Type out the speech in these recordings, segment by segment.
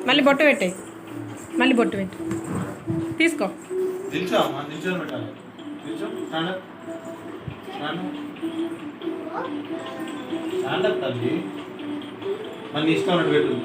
మళ్ళీ బొట్టు పెట్టాయి, మళ్ళీ బొట్టు పెట్టు, తీసుకో. తల్లి మళ్ళీ ఇష్టం అన్నట్టు పెట్టు.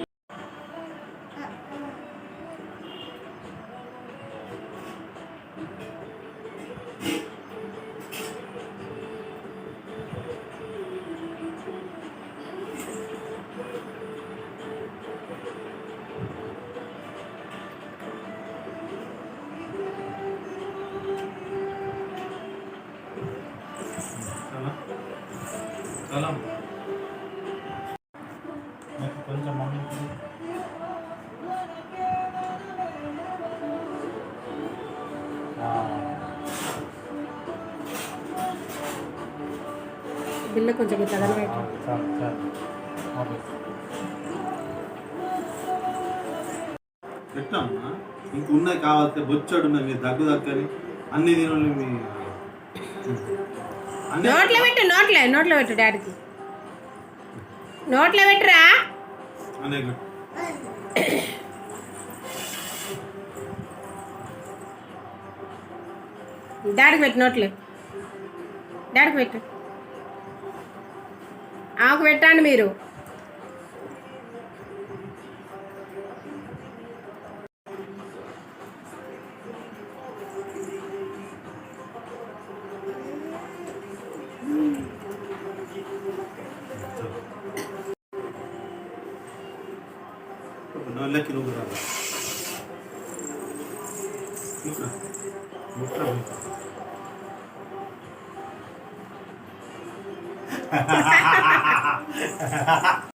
సలాం కొంచెం మమ్మీ బిల్ల కొంచెం తగలబెట్టు. పెట్టామా ఇంకున్నాయి కావాల్సి బొచ్చాడు ఉన్నాయి మీరు దగ్గు దగ్గని అన్ని తినాలి మీ నోట్లో పెట్టు, నోట్లో పెట్టు, డాడీకి నోట్లో పెట్టురా. అనేక డాడీకి పెట్టు, నోట్లో డాడీకి పెట్టు. ఆకు పెట్టండి మీరు. నల్లకి నువ్వు రా